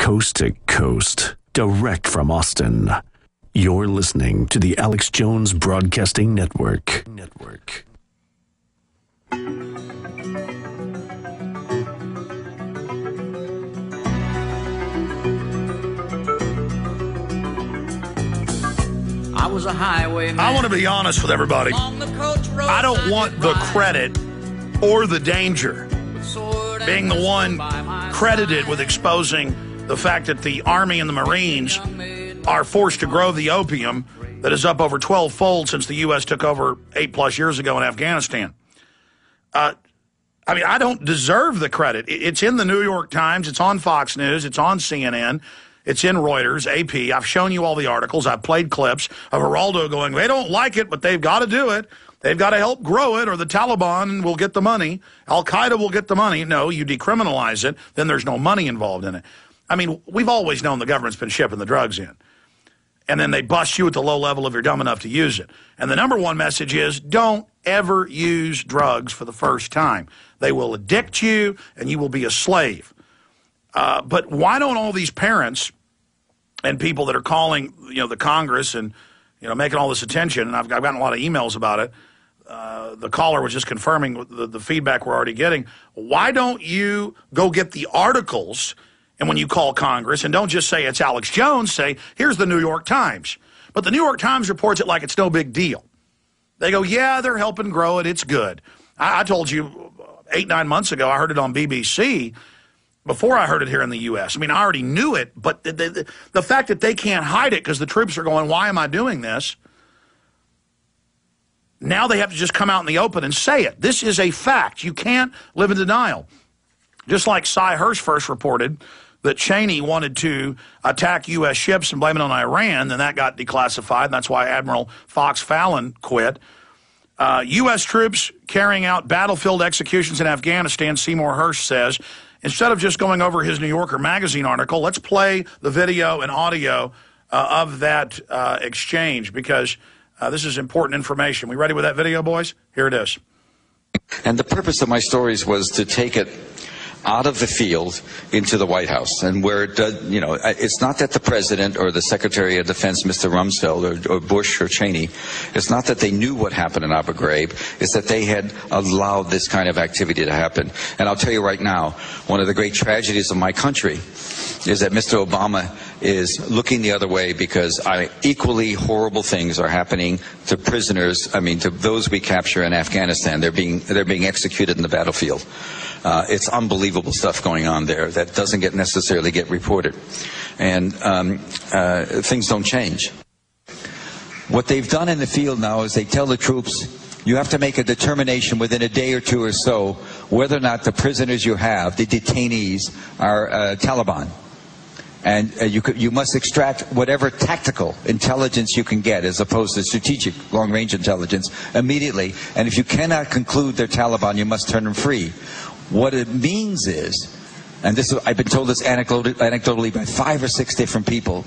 coast to coast, direct from Austin. You're listening to the Alex Jones Broadcasting Network. I was a highwayman. I want to be honest with everybody. I don't want the credit or the danger being the one credited with exposing the fact that the Army and the Marines are forced to grow the opium that is up over 12-fold since the U.S. took over 8+ years ago in Afghanistan. I don't deserve the credit. It's in the New York Times. It's on Fox News. It's on CNN. It's in Reuters, AP. I've shown you all the articles. I've played clips of Geraldo going, they don't like it, but they've got to do it. They've got to help grow it, or the Taliban will get the money. Al-Qaeda will get the money. No, you decriminalize it, then there's no money involved in it. I mean, we've always known the government's been shipping the drugs in. And then they bust you at the low level if you're dumb enough to use it. And the number one message is, don't ever use drugs for the first time. They will addict you, and you will be a slave. But why don't all these parents and people that are calling, the Congress and, making all this attention, and I've gotten a lot of emails about it. The caller was just confirming the feedback we're already getting. Why don't you go get the articles, and when you call Congress, and don't just say it's Alex Jones, say, here's the New York Times. But the New York Times reports it like it's no big deal. They go, yeah, they're helping grow it. It's good. I told you 8-9 months ago, I heard it on BBC before I heard it here in the U.S. I mean, I already knew it, but the fact that they can't hide it because the troops are going, why am I doing this? Now they have to just come out in the open and say it. This is a fact. You can't live in denial. Just like Cy Hirsch first reported that Cheney wanted to attack U.S. ships and blame it on Iran, then that got declassified, and that's why Admiral Fox Fallon quit. U.S. troops carrying out battlefield executions in Afghanistan, Seymour Hersh says. Instead of just going over his New Yorker magazine article, let's play the video and audio of that exchange, because this is important information. We ready with that video, boys? Here it is. And the purpose of my stories was to take it out of the field into the White House, and where it does, it's not that the president or the Secretary of Defense, Mr. Rumsfeld, or Bush or Cheney, it's not that they knew what happened in Abu Ghraib, it's that they had allowed this kind of activity to happen. And I'll tell you right now, one of the great tragedies of my country is that Mr. Obama is looking the other way, because equally horrible things are happening to prisoners, to those we capture in Afghanistan. They're being executed in the battlefield. It's unbelievable stuff going on there that doesn't necessarily get reported. And things don't change. What they've done in the field now is they tell the troops, you have to make a determination within a day or two or so whether or not the prisoners you have, the detainees, are Taliban. And you must extract whatever tactical intelligence you can get, as opposed to strategic long-range intelligence, immediately. And if you cannot conclude they're Taliban, you must turn them free. What it means is, and I've been told this anecdotally by 5 or 6 different people,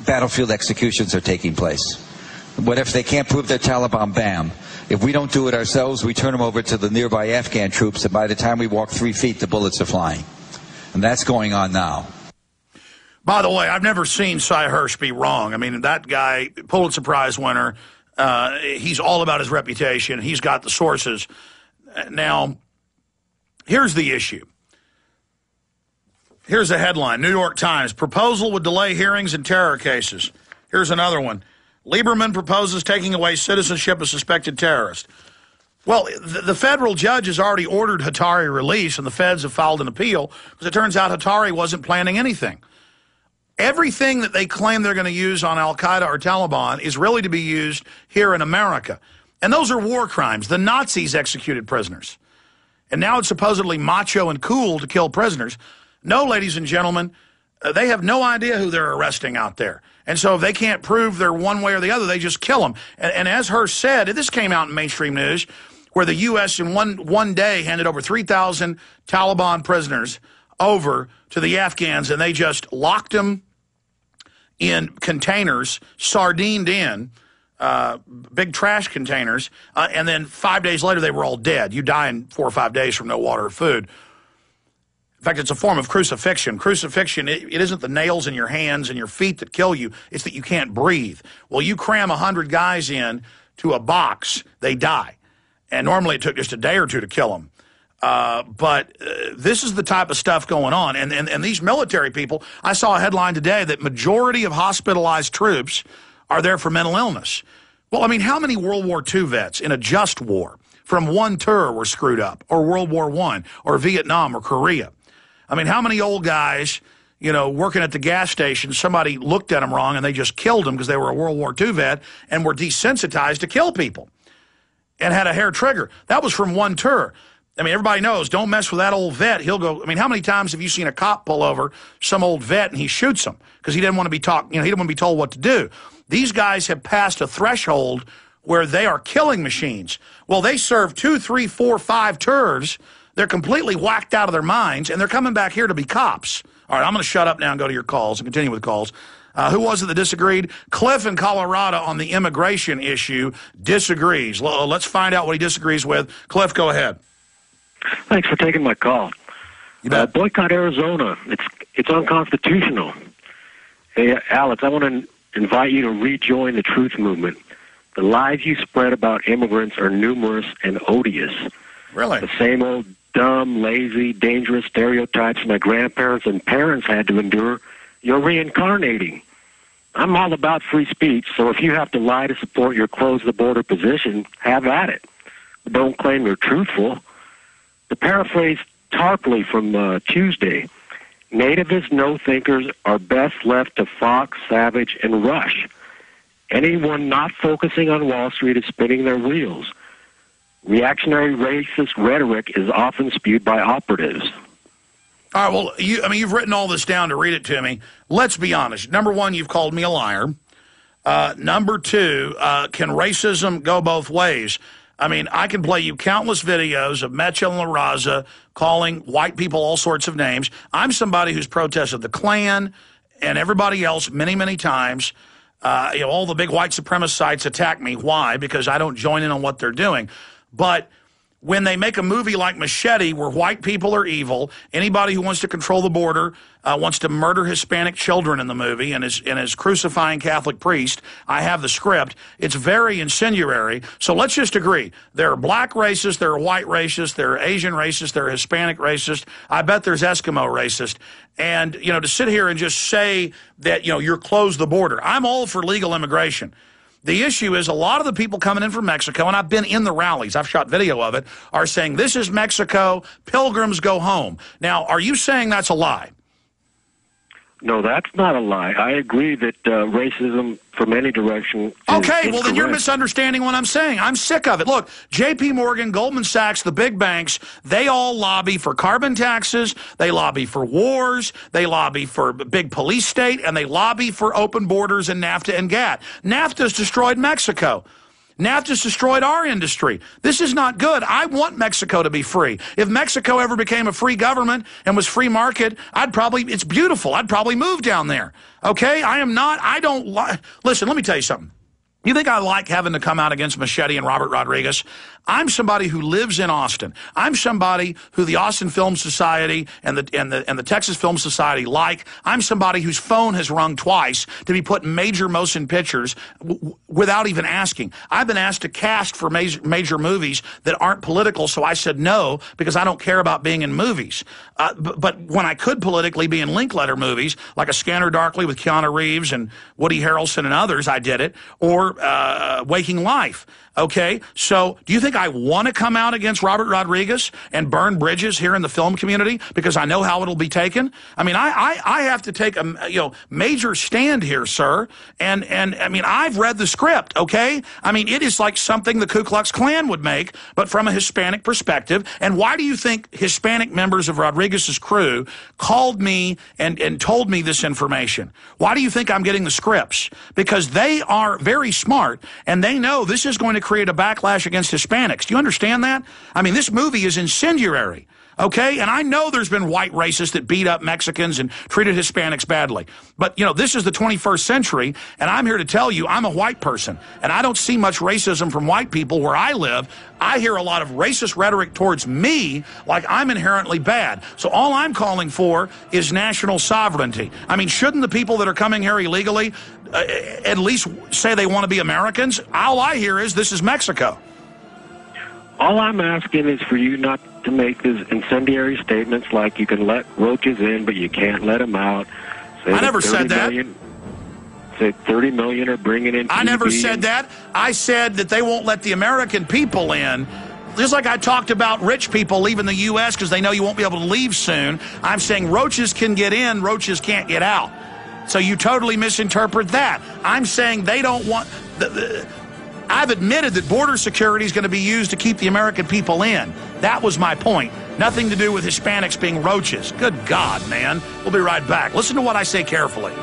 battlefield executions are taking place. What if they can't prove they're Taliban? Bam. If we don't do it ourselves, we turn them over to the nearby Afghan troops, and by the time we walk 3 feet, the bullets are flying. And that's going on now. By the way, I've never seen Cy Hirsch be wrong. I mean, that guy, Pulitzer Prize winner, he's all about his reputation. He's got the sources. Now, here's the issue. Here's the headline, New York Times, proposal would delay hearings in terror cases. Here's another one. Lieberman proposes taking away citizenship of suspected terrorist. Well, the federal judge has already ordered Hattari release, and the feds have filed an appeal, because it turns out Hattari wasn't planning anything. Everything that they claim they're going to use on Al-Qaeda or Taliban is really to be used here in America. And those are war crimes. The Nazis executed prisoners. And now it's supposedly macho and cool to kill prisoners. No, ladies and gentlemen, they have no idea who they're arresting out there. And so if they can't prove they're one way or the other, they just kill them. And as Hirsch said, this came out in mainstream news, where the U.S. in one day handed over 3,000 Taliban prisoners over to the Afghans, and they just locked them in containers, sardined in, big trash containers, and then 5 days later they were all dead. You die in 4 or 5 days from no water or food. In fact, it's a form of crucifixion. Crucifixion, it isn't the nails in your hands and your feet that kill you. It's that you can't breathe. Well, you cram 100 guys in to a box, they die. And normally it took just a day or two to kill them. But this is the type of stuff going on. And these military people, I saw a headline today that majority of hospitalized troops are there for mental illness. Well, I mean, how many World War II vets in a just war from one tour were screwed up, or World War I, or Vietnam, or Korea? I mean, how many old guys, you know, working at the gas station, somebody looked at them wrong and they just killed them because they were a World War II vet and were desensitized to kill people and had a hair trigger. That was from one tour. I mean, everybody knows, don't mess with that old vet. He'll go, I mean, how many times have you seen a cop pull over some old vet and he shoots him because he didn't want to be he didn't want to be told what to do. These guys have passed a threshold where they are killing machines. Well, they serve 2, 3, 4, 5 tours. They're completely whacked out of their minds, and they're coming back here to be cops. All right, I'm going to shut up now and go to your calls and continue with calls. Who was it that disagreed? Cliff in Colorado on the immigration issue disagrees. Let's find out what he disagrees with. Cliff, go ahead. Thanks for taking my call. You bet. Boycott Arizona. It's unconstitutional. Hey, Alex, I want to invite you to rejoin the truth movement. The lies you spread about immigrants are numerous and odious. Really? The same old dumb, lazy, dangerous stereotypes my grandparents and parents had to endure, you're reincarnating. I'm all about free speech, so if you have to lie to support your close-the-border position, have at it. But don't claim you're truthful. To paraphrase Tarpley from Tuesday, nativist no-thinkers are best left to Fox, Savage, and Rush. Anyone not focusing on Wall Street is spinning their wheels. Reactionary racist rhetoric is often spewed by operatives. All right, well, you've written all this down to read it to me. Let's be honest. Number one, you've called me a liar. Number two, can racism go both ways? I mean, I can play you countless videos of Mitchell and LaRaza calling white people all sorts of names. I'm somebody who's protested the Klan and everybody else many, many times. All the big white supremacist sites attack me. Why? Because I don't join in on what they're doing. But when they make a movie like Machete where white people are evil, anybody who wants to control the border wants to murder Hispanic children in the movie and is crucifying Catholic priest, I have the script. It's very incendiary. So let's just agree. There are black racists, there are white racists, there are Asian racists, there are Hispanic racists. I bet there's Eskimo racist. And, to sit here and just say that, you're close the border. I'm all for legal immigration. The issue is a lot of the people coming in from Mexico, and I've been in the rallies, I've shot video of it, are saying this is Mexico, pilgrims go home. Now, are you saying that's a lie? No, that's not a lie. I agree that racism from any direction is okay, well, then you're incorrect. misunderstanding what I'm saying. I'm sick of it. Look, J.P. Morgan, Goldman Sachs, the big banks, they all lobby for carbon taxes, they lobby for wars, they lobby for big police state, and they lobby for open borders and NAFTA and GATT. NAFTA's destroyed Mexico. NAFTA's destroyed our industry. This is not good. I want Mexico to be free. If Mexico ever became a free government and was free market, it's beautiful. I'd probably move down there. Okay? Listen, let me tell you something. You think I like having to come out against Machete and Robert Rodriguez? I'm somebody who lives in Austin. I'm somebody who the Austin Film Society and the Texas Film Society like. I'm somebody whose phone has rung twice to be put in major motion pictures without even asking. I've been asked to cast for major movies that aren't political, so I said no because I don't care about being in movies. But when I could politically be in Linkletter movies, like A Scanner Darkly with Keanu Reeves and Woody Harrelson and others, I did it, or Waking Life. Okay, so do you think I want to come out against Robert Rodriguez and burn bridges here in the film community because I know how it'll be taken? I mean, I have to take a major stand here, sir. And I mean, I've read the script. Okay, I mean, it is like something the Ku Klux Klan would make, but from a Hispanic perspective. And why do you think Hispanic members of Rodriguez's crew called me and told me this information? Why do you think I'm getting the scripts? Because they are very smart and they know this is going to create a backlash against Hispanics. Do you understand that? I mean, this movie is incendiary. okay? And I know there's been white racists that beat up Mexicans and treated Hispanics badly. But, you know, this is the 21st century, and I'm here to tell you I'm a white person, and I don't see much racism from white people where I live. I hear a lot of racist rhetoric towards me like I'm inherently bad. So all I'm calling for is national sovereignty. I mean, shouldn't the people that are coming here illegally at least say they want to be Americans? All I hear is this is Mexico. All I'm asking is for you not to make these incendiary statements like you can let roaches in, but you can't let them out. Say I never said that. Say 30 million are bringing in. I never said that. I said that they won't let the American people in. Just like I talked about rich people leaving the U.S. because they know you won't be able to leave soon. I'm saying roaches can get in, roaches can't get out. So you totally misinterpret that. I'm saying they don't want... I've admitted that border security is going to be used to keep the American people in. That was my point. Nothing to do with Hispanics being roaches. Good God, man. We'll be right back. Listen to what I say carefully.